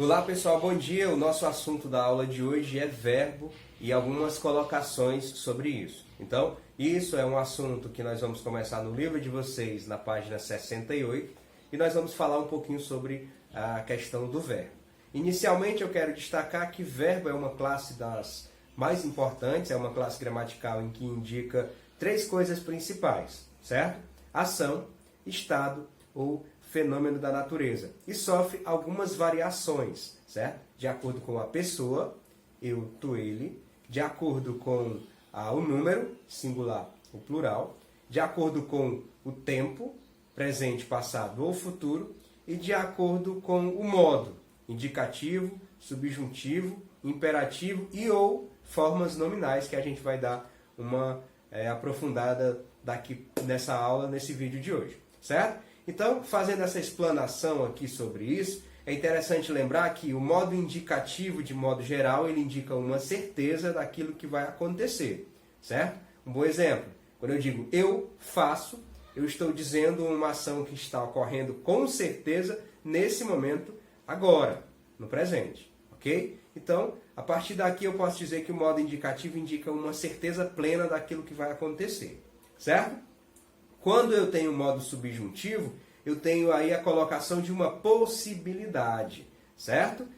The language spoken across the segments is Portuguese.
Olá pessoal, bom dia. O nosso assunto da aula de hoje é verbo e algumas colocações sobre isso. Então, isso é um assunto que nós vamos começar no livro de vocês, na página 68, e nós vamos falar um pouquinho sobre a questão do verbo. Inicialmente eu quero destacar que verbo é uma classe das mais importantes, é uma classe gramatical em que indica três coisas principais, certo? Ação, estado ou fenômeno da natureza. E sofre algumas variações, certo? De acordo com a pessoa, eu, tu, ele, de acordo com o número, singular ou plural, de acordo com o tempo, presente, passado ou futuro, e de acordo com o modo, indicativo, subjuntivo, imperativo e ou formas nominais, que a gente vai dar uma aprofundada daqui nessa aula, nesse vídeo de hoje, certo? Então, fazendo essa explanação aqui sobre isso, é interessante lembrar que o modo indicativo, de modo geral, ele indica uma certeza daquilo que vai acontecer, certo? Um bom exemplo, quando eu digo eu faço, eu estou dizendo uma ação que está ocorrendo com certeza nesse momento, agora, no presente, ok? Então, a partir daqui eu posso dizer que o modo indicativo indica uma certeza plena daquilo que vai acontecer, certo? Quando eu tenho o modo subjuntivo, eu tenho aí a colocação de uma possibilidade, certo?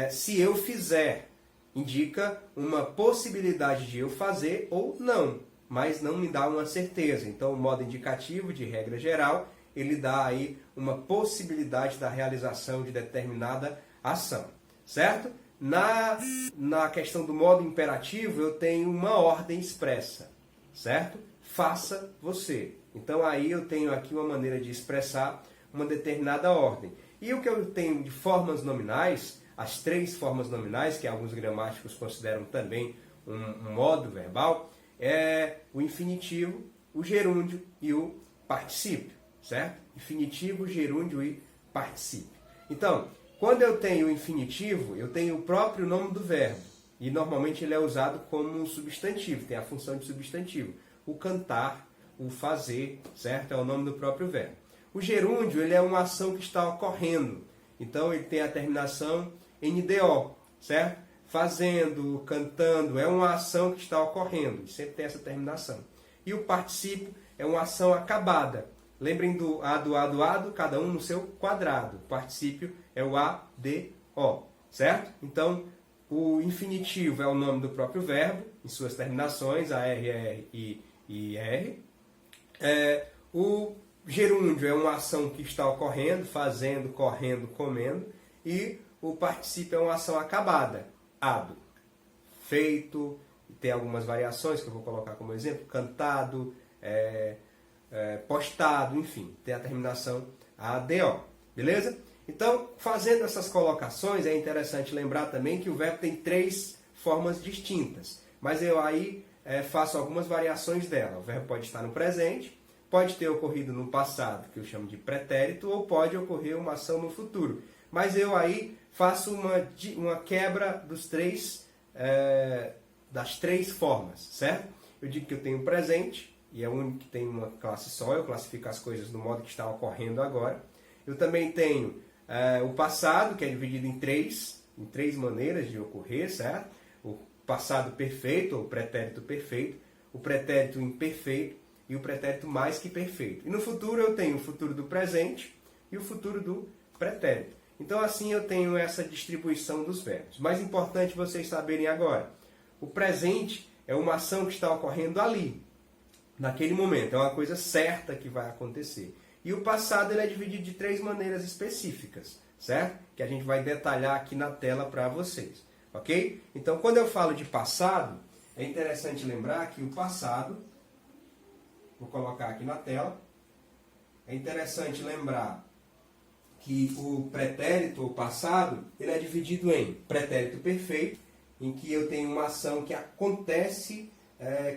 Se eu fizer, indica uma possibilidade de eu fazer ou não, mas não me dá uma certeza. Então, o modo indicativo, de regra geral, ele dá aí uma possibilidade da realização de determinada ação, certo? Na questão do modo imperativo, eu tenho uma ordem expressa, certo? Faça você. Então aí eu tenho aqui uma maneira de expressar uma determinada ordem. E o que eu tenho de formas nominais, as três formas nominais, que alguns gramáticos consideram também um modo verbal, é o infinitivo, o gerúndio e o particípio, certo? Infinitivo, gerúndio e particípio. Então, quando eu tenho o infinitivo, eu tenho o próprio nome do verbo. E normalmente ele é usado como um substantivo, tem a função de substantivo. O cantar, o fazer, certo? É o nome do próprio verbo. O gerúndio, ele é uma ação que está ocorrendo. Então, ele tem a terminação NDO, certo? Fazendo, cantando, é uma ação que está ocorrendo. Sempre tem essa terminação. E o particípio é uma ação acabada. Lembrem do ado, cada um no seu quadrado. O particípio é o ADO, certo? Então, o infinitivo é o nome do próprio verbo, em suas terminações, ARR e IR. O gerúndio é uma ação que está ocorrendo, fazendo, correndo, comendo. E o particípio é uma ação acabada, ado, feito, tem algumas variações que eu vou colocar como exemplo, cantado, postado, enfim, tem a terminação ADO, beleza? Então, fazendo essas colocações, é interessante lembrar também que o verbo tem três formas distintas, mas eu aí faço algumas variações dela. O verbo pode estar no presente, pode ter ocorrido no passado, que eu chamo de pretérito, ou pode ocorrer uma ação no futuro. Mas eu aí faço uma quebra das três formas, certo? Eu digo que eu tenho o presente, e é o único que tem uma classe só, eu classifico as coisas do modo que está ocorrendo agora. Eu também tenho o passado, que é dividido em três maneiras de ocorrer, certo? O passado perfeito, ou pretérito perfeito, o pretérito imperfeito e o pretérito mais que perfeito. E no futuro eu tenho o futuro do presente e o futuro do pretérito. Então assim eu tenho essa distribuição dos verbos. Mais importante vocês saberem agora, o presente é uma ação que está ocorrendo ali, naquele momento, é uma coisa certa que vai acontecer. E o passado ele é dividido de três maneiras específicas, certo? Que a gente vai detalhar aqui na tela para vocês. Ok? Então, quando eu falo de passado, é interessante lembrar que o passado, vou colocar aqui na tela, é interessante lembrar que o pretérito, ou passado, ele é dividido em pretérito perfeito, em que eu tenho uma ação que acontece,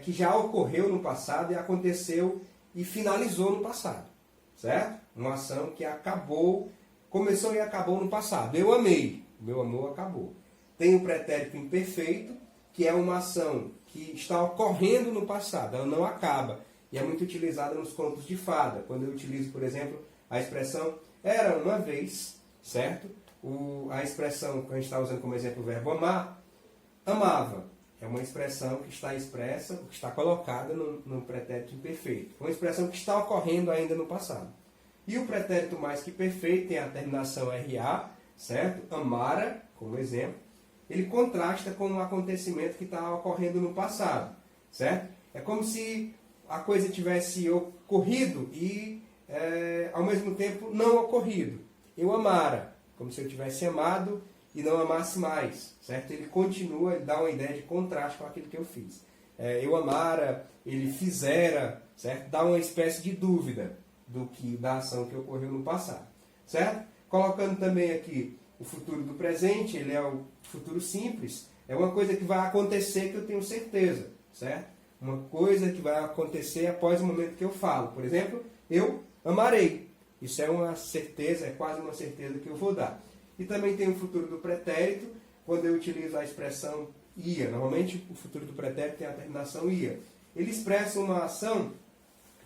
que já ocorreu no passado e aconteceu e finalizou no passado, certo? Uma ação que acabou, começou e acabou no passado. Eu amei, meu amor acabou. Tem o pretérito imperfeito, que é uma ação que está ocorrendo no passado, ela não acaba. E é muito utilizada nos contos de fada, quando eu utilizo, por exemplo, a expressão era uma vez, certo? a expressão que a gente está usando como exemplo o verbo amar, amava. É uma expressão que está expressa, que está colocada no pretérito imperfeito. Uma expressão que está ocorrendo ainda no passado. E o pretérito mais que perfeito tem a terminação RA, certo? Amara, como exemplo. Ele contrasta com um acontecimento que está ocorrendo no passado, certo? É como se a coisa tivesse ocorrido e, ao mesmo tempo, não ocorrido. Eu amara, como se eu tivesse amado e não amasse mais, certo? Ele continua, ele dá uma ideia de contraste com aquilo que eu fiz. Eu amara, ele fizera, certo? Dá uma espécie de dúvida da ação que ocorreu no passado, certo? Colocando também aqui o futuro do presente, ele é o futuro simples, é uma coisa que vai acontecer que eu tenho certeza, certo? Uma coisa que vai acontecer após o momento que eu falo. Por exemplo, eu amarei. Isso é uma certeza, é quase uma certeza que eu vou dar. E também tem o futuro do pretérito, quando eu utilizo a expressão ia. Normalmente o futuro do pretérito tem a terminação ia. Ele expressa uma ação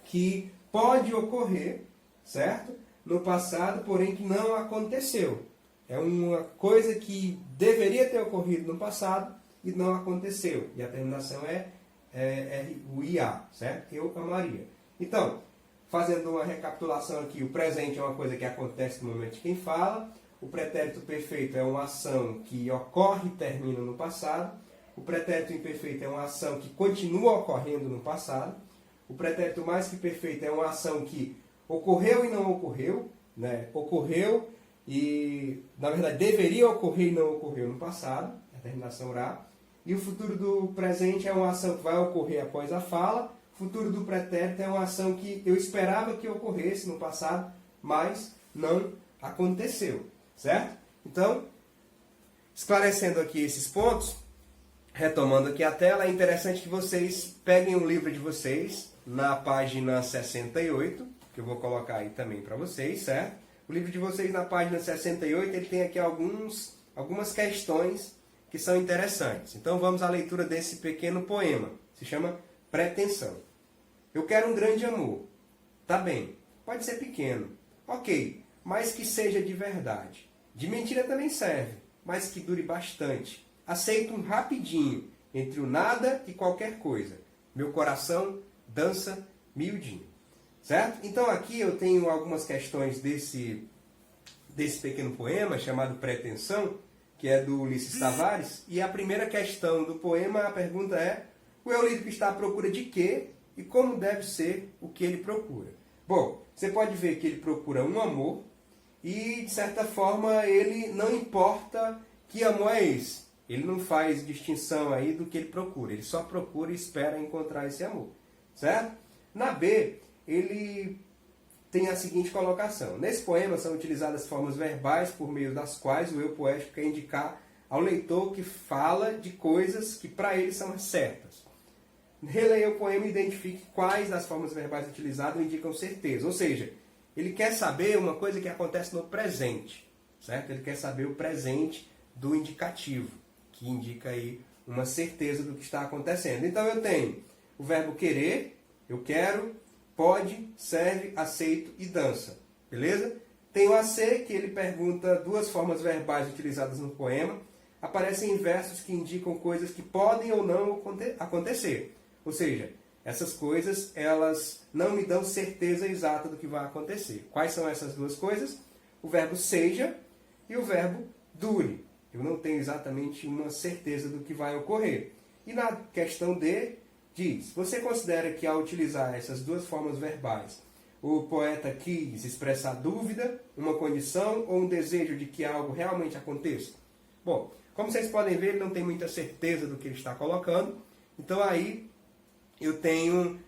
que pode ocorrer, certo? No passado, porém que não aconteceu. É uma coisa que deveria ter ocorrido no passado e não aconteceu. E a terminação é o IA, certo? Eu amaria. Então, fazendo uma recapitulação aqui, o presente é uma coisa que acontece no momento de quem fala. O pretérito perfeito é uma ação que ocorre e termina no passado. O pretérito imperfeito é uma ação que continua ocorrendo no passado. O pretérito mais que perfeito é uma ação que ocorreu e não ocorreu, né? Ocorreu e, na verdade, deveria ocorrer e não ocorreu no passado, a terminação oral. E o futuro do presente é uma ação que vai ocorrer após a fala. O futuro do pretérito é uma ação que eu esperava que ocorresse no passado, mas não aconteceu, certo? Então, esclarecendo aqui esses pontos, retomando aqui a tela, é interessante que vocês peguem o livro de vocês na página 68, que eu vou colocar aí também para vocês, certo? O livro de vocês na página 68, ele tem aqui algumas questões que são interessantes. Então vamos à leitura desse pequeno poema. Se chama Pretensão. Eu quero um grande amor. Tá bem, pode ser pequeno. Ok, mas que seja de verdade. De mentira também serve, mas que dure bastante. Aceito um rapidinho, entre o nada e qualquer coisa. Meu coração dança miudinho. Certo? Então aqui eu tenho algumas questões desse pequeno poema chamado Pretensão, que é do Ulisses Tavares. E a primeira questão do poema, a pergunta é: o eu lírico está à procura de quê e como deve ser o que ele procura? Bom, você pode ver que ele procura um amor e, de certa forma, ele não importa que amor é esse. Ele não faz distinção aí do que ele procura. Ele só procura e espera encontrar esse amor. Certo? Na B, ele tem a seguinte colocação. Nesse poema são utilizadas formas verbais por meio das quais o eu poético quer indicar ao leitor que fala de coisas que para ele são certas. Releia o poema e identifique quais das formas verbais utilizadas indicam certeza. Ou seja, ele quer saber uma coisa que acontece no presente. Certo? Ele quer saber o presente do indicativo, que indica aí uma certeza do que está acontecendo. Então eu tenho o verbo querer, eu quero, pode, serve, aceito e dança. Beleza? Tem o a ser, que ele pergunta duas formas verbais utilizadas no poema. Aparecem em versos que indicam coisas que podem ou não acontecer. Ou seja, essas coisas, elas não me dão certeza exata do que vai acontecer. Quais são essas duas coisas? O verbo seja e o verbo dure. Eu não tenho exatamente uma certeza do que vai ocorrer. E na questão D, diz: você considera que ao utilizar essas duas formas verbais, o poeta quis expressar dúvida, uma condição ou um desejo de que algo realmente aconteça? Bom, como vocês podem ver, ele não tem muita certeza do que ele está colocando. Então aí eu tenho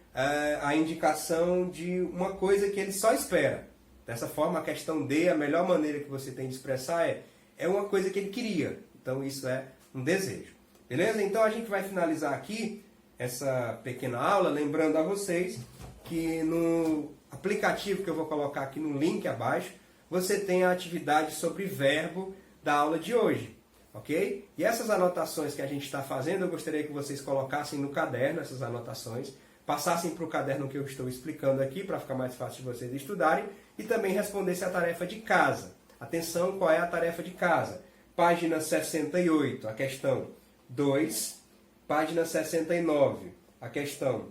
a indicação de uma coisa que ele só espera. Dessa forma, a questão D, a melhor maneira que você tem de expressar é uma coisa que ele queria. Então isso é um desejo. Beleza? Então a gente vai finalizar aqui essa pequena aula, lembrando a vocês que no aplicativo que eu vou colocar aqui no link abaixo, você tem a atividade sobre verbo da aula de hoje, ok? E essas anotações que a gente está fazendo, eu gostaria que vocês colocassem no caderno essas anotações, passassem para o caderno que eu estou explicando aqui, para ficar mais fácil de vocês estudarem, e também respondessem a tarefa de casa. Atenção, qual é a tarefa de casa? Página 68, a questão 2. Página 69, a questão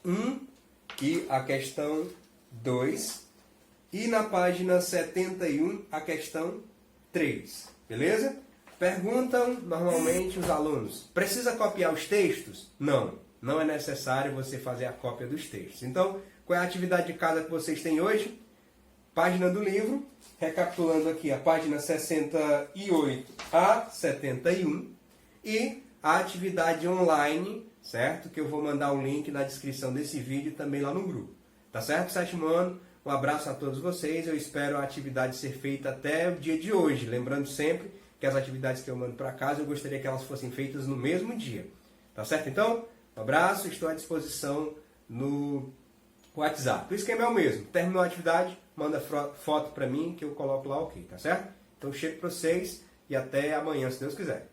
1 e a questão 2. E na página 71, a questão 3. Beleza? Perguntam normalmente os alunos: precisa copiar os textos? Não, não é necessário você fazer a cópia dos textos. Então, qual é a atividade de casa que vocês têm hoje? Página do livro, recapitulando aqui a página 68 a 71 e a atividade online, certo? Que eu vou mandar o link na descrição desse vídeo e também lá no grupo. Tá certo, sétimo ano? Um abraço a todos vocês. Eu espero a atividade ser feita até o dia de hoje. Lembrando sempre que as atividades que eu mando para casa, eu gostaria que elas fossem feitas no mesmo dia. Tá certo, então? Um abraço, estou à disposição no WhatsApp. O esquema é o mesmo. Terminou a atividade, manda foto para mim que eu coloco lá ok, tá certo? Então, cheiro para vocês e até amanhã, se Deus quiser.